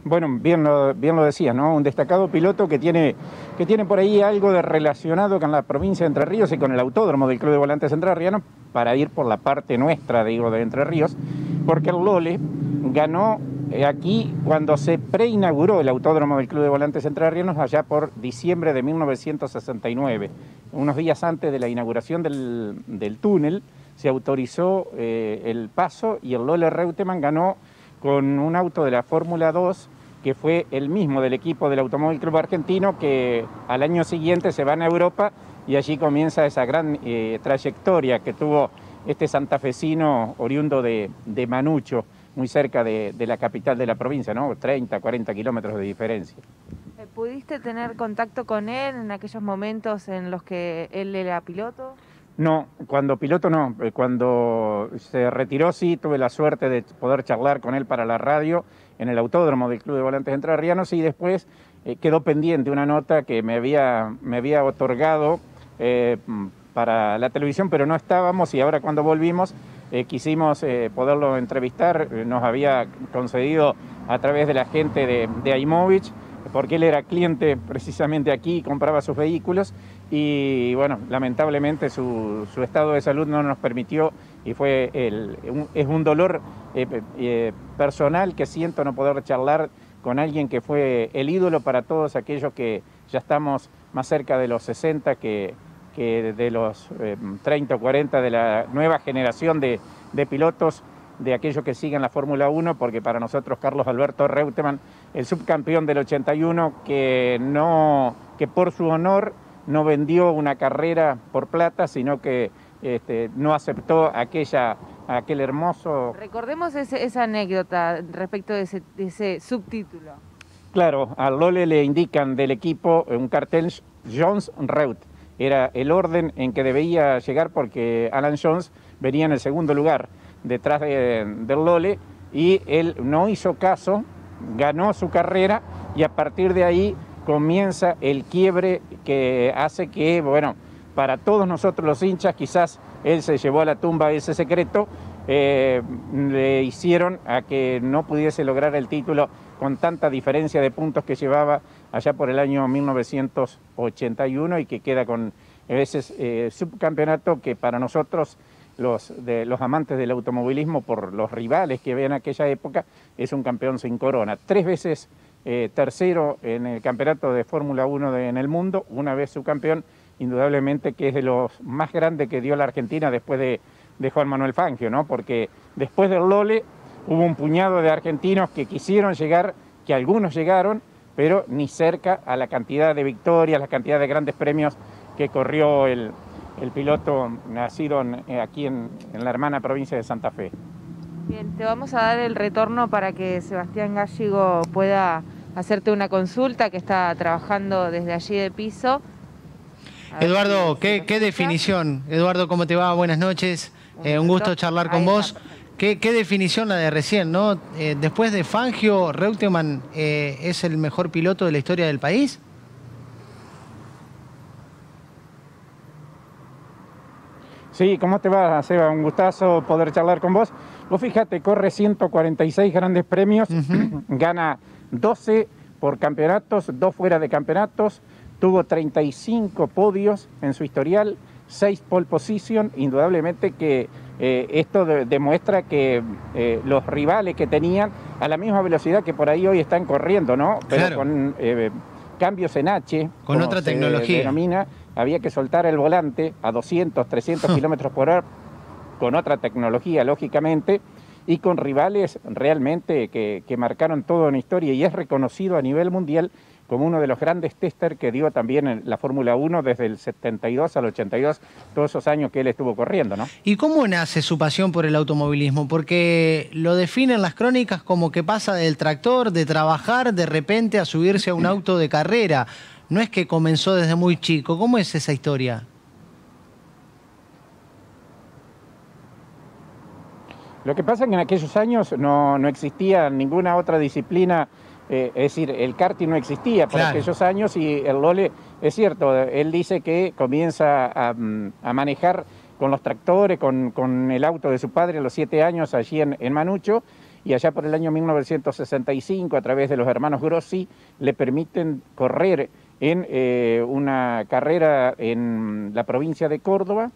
Bueno, bien lo decía, ¿no? Un destacado piloto que tiene por ahí algo de relacionado con la provincia de Entre Ríos y con el autódromo del Club de Volantes Entrerrianos, para ir por la parte nuestra, digo, de Entre Ríos, porque el Lole ganó aquí cuando se preinauguró el autódromo del Club de Volantes Entrerrianos allá por diciembre de 1969. Unos días antes de la inauguración del túnel se autorizó el paso y el Lole Reutemann ganó con un auto de la Fórmula 2 que fue el mismo del equipo del Automóvil Club Argentino, que al año siguiente se van a Europa y allí comienza esa gran trayectoria que tuvo este santafesino oriundo de Manucho, muy cerca de la capital de la provincia, ¿no? 30, 40 kilómetros de diferencia. ¿Pudiste tener contacto con él en aquellos momentos en los que él era piloto? No, cuando piloto no, cuando se retiró sí tuve la suerte de poder charlar con él para la radio en el autódromo del Club de Volantes Entrerrianos y después quedó pendiente una nota que me había otorgado para la televisión, pero no estábamos y ahora cuando volvimos quisimos poderlo entrevistar, nos había concedido a través de la gente de Aimovich, porque él era cliente precisamente aquí, compraba sus vehículos y bueno, lamentablemente su estado de salud no nos permitió y es un dolor personal que siento no poder charlar con alguien que fue el ídolo para todos aquellos que ya estamos más cerca de los 60 que de los 30 o 40 de la nueva generación de pilotos, de aquellos que siguen la Fórmula 1, porque para nosotros Carlos Alberto Reutemann, el subcampeón del 81, que por su honor no vendió una carrera por plata, sino que no aceptó aquel hermoso... Recordemos esa anécdota respecto de ese subtítulo. Claro, al Lole le indican del equipo un cartel Jones Reut. Era el orden en que debía llegar porque Alan Jones venía en el segundo lugar detrás del Lole y él no hizo caso, ganó su carrera y a partir de ahí comienza el quiebre que hace que, bueno, para todos nosotros los hinchas, quizás él se llevó a la tumba ese secreto, le hicieron a que no pudiese lograr el título con tanta diferencia de puntos que llevaba allá por el año 1981 y que queda con ese subcampeonato que para nosotros, los amantes del automovilismo, por los rivales que ve en aquella época, es un campeón sin corona. 3 veces tercero en el campeonato de Fórmula 1 en el mundo, una vez subcampeón, indudablemente que es de los más grandes que dio la Argentina después de Juan Manuel Fangio, ¿no? Porque después del Lole hubo un puñado de argentinos que quisieron llegar, que algunos llegaron, pero ni cerca a la cantidad de victorias, la cantidad de grandes premios que corrió el piloto nacido aquí en la hermana provincia de Santa Fe. Bien, te vamos a dar el retorno para que Sebastián Gallego pueda hacerte una consulta, que está trabajando desde allí de piso. Eduardo, ¿qué definición? Eduardo, ¿cómo te va? Buenas noches. Un gusto charlar con vos. ¿Qué definición la de recién, ¿no? Después de Fangio, ¿Reutemann es el mejor piloto de la historia del país? Sí, ¿cómo te va, Seba? Un gustazo poder charlar con vos. Vos fíjate, corre 146 grandes premios, gana 12 por campeonatos, 2 fuera de campeonatos, tuvo 35 podios en su historial, 6 pole position, indudablemente que esto demuestra que los rivales que tenían a la misma velocidad que por ahí hoy están corriendo, ¿no? Pero claro, con cambios en H, con otra tecnología. Denomina, había que soltar el volante a 200, 300 kilómetros por hora, con otra tecnología, lógicamente, y con rivales realmente que marcaron todo en historia y es reconocido a nivel mundial como uno de los grandes testers que dio también en la Fórmula 1 desde el 72 al 82, todos esos años que él estuvo corriendo, ¿no? ¿Y cómo nace su pasión por el automovilismo? Porque lo definen las crónicas como que pasa del tractor, de trabajar, de repente a subirse a un auto de carrera. No es que comenzó desde muy chico. ¿Cómo es esa historia? Lo que pasa es que en aquellos años no existía ninguna otra disciplina. Es decir, el karting no existía por aquellos años y el Lole, es cierto, él dice que comienza a manejar con los tractores, con el auto de su padre a los 7 años allí en Manucho y allá por el año 1965, a través de los hermanos Grossi, le permiten correr en una carrera en la provincia de Córdoba.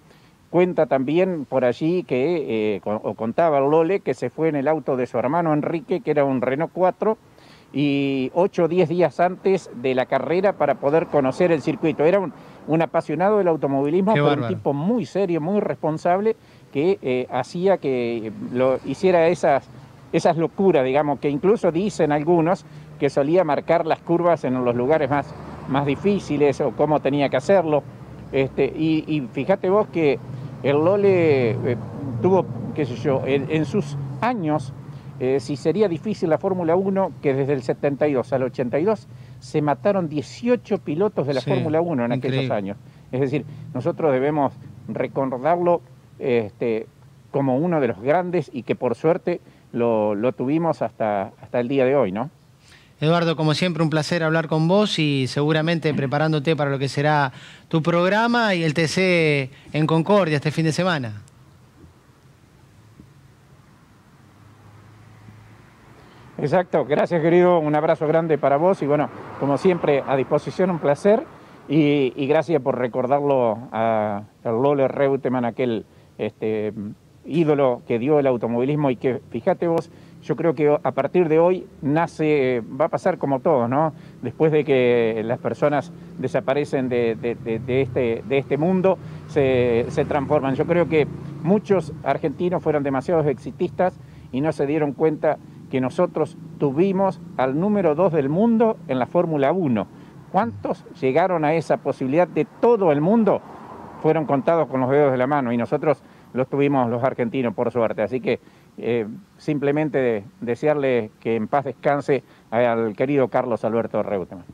Cuenta también por allí que, o contaba Lole, que se fue en el auto de su hermano Enrique, que era un Renault 4, y 8 o 10 días antes de la carrera para poder conocer el circuito. Era un apasionado del automovilismo, pero un tipo muy serio, muy responsable, que hacía que lo hiciera esas locuras, digamos, que incluso dicen algunos que solía marcar las curvas en los lugares más difíciles o cómo tenía que hacerlo. Y fíjate vos que el Lole tuvo, qué sé yo, en sus años, si sería difícil la Fórmula 1, que desde el 72 al 82 se mataron 18 pilotos de la Fórmula 1 en aquellos años. Es decir, nosotros debemos recordarlo como uno de los grandes y que por suerte lo tuvimos hasta el día de hoy, ¿no? Eduardo, como siempre, un placer hablar con vos y seguramente preparándote para lo que será tu programa y el TC en Concordia este fin de semana. Exacto, gracias querido, un abrazo grande para vos y bueno, como siempre, a disposición, un placer y gracias por recordarlo a Lole Reutemann, aquel ídolo que dio el automovilismo y que, fíjate vos, yo creo que a partir de hoy va a pasar como todo, ¿no? Después de que las personas desaparecen de este mundo, se transforman. Yo creo que muchos argentinos fueron demasiado exitistas y no se dieron cuenta que nosotros tuvimos al número 2 del mundo en la Fórmula 1. ¿Cuántos llegaron a esa posibilidad de todo el mundo? Fueron contados con los dedos de la mano y nosotros los tuvimos los argentinos, por suerte. Así que simplemente desearle que en paz descanse al querido Carlos Alberto Reutemann.